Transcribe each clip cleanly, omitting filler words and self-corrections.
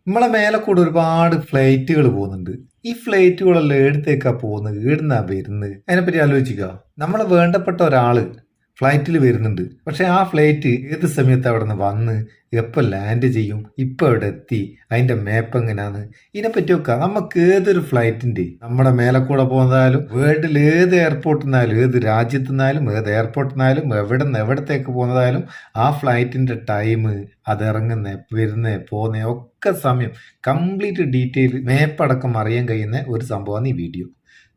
നമ്മളെ മേലെ കൂടെ ഒരുപാട് ഫ്ലൈറ്റുകൾ പോകുന്നുണ്ട്. ഈ ഫ്ലൈറ്റുകളെല്ലാം ഏടത്തേക്കാ പോകുന്നത്, ഏടുന്നാ വരുന്നത്, അതിനെപ്പറ്റി ആലോചിക്കുക. നമ്മളെ വേണ്ടപ്പെട്ട ഒരാള് ഫ്ലൈറ്റിൽ വരുന്നുണ്ട്. പക്ഷെ ആ ഫ്ലൈറ്റ് ഏത് സമയത്ത് അവിടെ നിന്ന് വന്ന് എപ്പോൾ ലാൻഡ് ചെയ്യും, ഇപ്പൊ എവിടെ എത്തി, അതിന്റെ മാപ്പ് എങ്ങനെയാണ്, ഇതിനെപ്പറ്റിയൊക്കെ നമുക്ക് ഏതൊരു ഫ്ലൈറ്റിന്റെ നമ്മുടെ മേലെ കൂടെ പോകുന്നതായാലും വേൾഡിൽ ഏത് എയർപോർട്ടിൽ നിന്നായാലും ഏത് രാജ്യത്തു നിന്നായാലും ഏത് എയർപോർട്ടിൽ നിന്നായാലും എവിടെ നിന്ന് എവിടത്തേക്ക് പോകുന്നതായാലും ആ ഫ്ലൈറ്റിന്റെ ടൈം, അത് ഇറങ്ങുന്ന വരുന്ന പോകുന്ന ഒക്കെ സമയം കംപ്ലീറ്റ് ഡീറ്റെയിൽ മാപ്പ് അടക്കം അറിയാൻ കഴിയുന്ന ഒരു സംഭവമാണ് ഈ വീഡിയോ.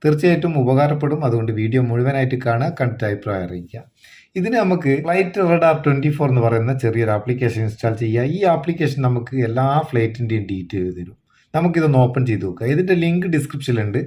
തീർച്ചയായിട്ടും ഉപകാരപ്പെടും. അതുകൊണ്ട് വീഡിയോ മുഴുവനായിട്ട് കാണുക, കണ്ടിട്ട് അഭിപ്രായം അറിയിക്കുക. ഇതിന് നമുക്ക് ഫ്ലൈറ്റ് റഡാർ 24 എന്ന് പറയുന്ന ചെറിയൊരു ആപ്ലിക്കേഷൻ ഇൻസ്റ്റാൾ ചെയ്യുക. ഈ ആപ്ലിക്കേഷൻ നമുക്ക് എല്ലാ ഫ്ലൈറ്റിൻ്റെയും ഡീറ്റെയിൽ തരും. നമുക്കിതൊന്ന് ഓപ്പൺ ചെയ്ത് നോക്കുക. ഇതിൻ്റെ ലിങ്ക് ഡിസ്ക്രിപ്ഷനിലുണ്ട്.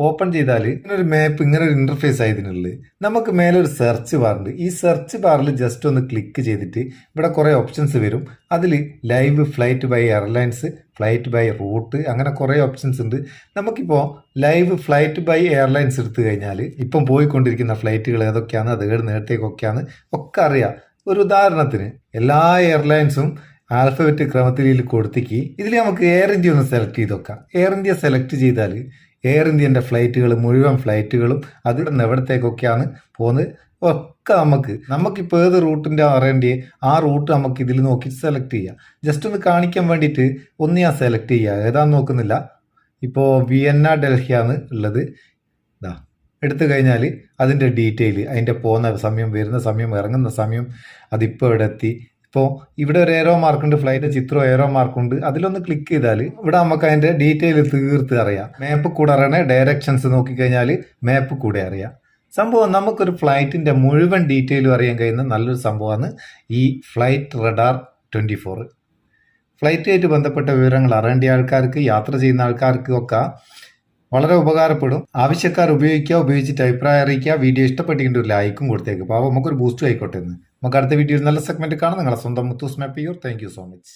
ഓപ്പൺ ചെയ്താൽ ഇങ്ങനൊരു മാപ്പ്, ഇങ്ങനെ ഒരു ഇന്റർഫേസ് ആയതിനുള്ളിൽ നമുക്ക് മേലെ ഒരു സെർച്ച് ബാർ ഉണ്ട്. ഈ സെർച്ച് ബാറിൽ ജസ്റ്റ് ഒന്ന് ക്ലിക്ക് ചെയ്തിട്ട് ഇവിടെ കുറേ ഓപ്ഷൻസ് വരും. അതിൽ live flight by airlines, flight by route, അങ്ങനെ കുറേ ഓപ്ഷൻസ് ഉണ്ട്. നമുക്കിപ്പോൾ ലൈവ് ഫ്ലൈറ്റ് ബൈ എയർലൈൻസ് എടുത്തു കഴിഞ്ഞാൽ ഇപ്പം പോയിക്കൊണ്ടിരിക്കുന്ന ഫ്ലൈറ്റുകൾ ഏതൊക്കെയാണ്, അത് ഏത് നേരത്തേക്കൊക്കെയാണ് ഒക്കെ അറിയാം. ഒരു ഉദാഹരണത്തിന് എല്ലാ എയർലൈൻസും ആൽഫബറ്റ് ക്രമത്തിൽ കൊടുത്തേക്ക് ഇതിൽ നമുക്ക് എയർ ഇന്ത്യ ഒന്ന് സെലക്ട് ചെയ്ത് നോക്കാം. എയർ ഇന്ത്യ സെലക്ട് ചെയ്താൽ എയർ ഇന്ത്യൻ്റെ ഫ്ലൈറ്റുകൾ, മുഴുവൻ ഫ്ലൈറ്റുകളും അതിൽ നിന്ന് എവിടത്തേക്കൊക്കെയാണ് പോകുന്നത് ഒക്കെ നമുക്കിപ്പോൾ ഏത് റൂട്ടിൻ്റെ അറിയേണ്ടി ആ റൂട്ട് നമുക്ക് ഇതിൽ നോക്കി സെലക്ട് ചെയ്യാം. ജസ്റ്റ് ഒന്ന് കാണിക്കാൻ വേണ്ടിയിട്ട് ഒന്ന് ഞാൻ സെലക്ട് ചെയ്യുക. ഏതാന്ന് നോക്കുന്നില്ല. ഇപ്പോൾ വിയന്ന ഡൽഹിയാണ് ഉള്ളത്. ഇതാ എടുത്തു കഴിഞ്ഞാൽ അതിൻ്റെ ഡീറ്റെയിൽ, അതിൻ്റെ പോകുന്ന സമയം, വരുന്ന സമയം, ഇറങ്ങുന്ന സമയം, അതിപ്പോൾ എവിടെ എത്തി. ഇപ്പോൾ ഇവിടെ ഒരു ഏറോ മാർക്കുണ്ട്, ഫ്ലൈറ്റ് ചിത്രം ഏറോ മാർക്കുണ്ട്. അതിലൊന്ന് ക്ലിക്ക് ചെയ്താൽ ഇവിടെ നമുക്ക് അതിൻ്റെ ഡീറ്റെയിൽ തീർത്ത് അറിയാം. മാപ്പ് കൂടെ അറിയണേ, ഡയറക്ഷൻസ് നോക്കിക്കഴിഞ്ഞാൽ മാപ്പ് കൂടെ അറിയാം. സംഭവം നമുക്കൊരു ഫ്ലൈറ്റിൻ്റെ മുഴുവൻ ഡീറ്റെയിലും അറിയാൻ കഴിയുന്ന നല്ലൊരു സംഭവമാണ് ഈ ഫ്ലൈറ്റ് റഡാർ 24. ഫ്ലൈറ്റുമായിട്ട് ബന്ധപ്പെട്ട വിവരങ്ങൾ അറിയേണ്ട ആൾക്കാർക്ക്, യാത്ര ചെയ്യുന്ന ആൾക്കാർക്ക് ഒക്കെ വളരെ ഉപകാരപ്പെടും. ആവശ്യക്കാർ ഉപയോഗിക്കുക, ഉപയോഗിച്ചിട്ട് അഭിപ്രായം അറിയിക്കുക. വീഡിയോ ഇഷ്ടപ്പെട്ടിട്ട് ഒരു ലൈക്കും കൊടുത്തേക്ക്. അപ്പോൾ നമുക്കൊരു ബൂസ്റ്റ് ആയിക്കോട്ടെ എന്ന്. നമുക്ക് അടുത്ത വീഡിയോയിൽ നല്ല സെഗ്മെന്റ് കാണാം. നിങ്ങളെ സ്വന്തം Muthoos Meppayur. Thank you so much.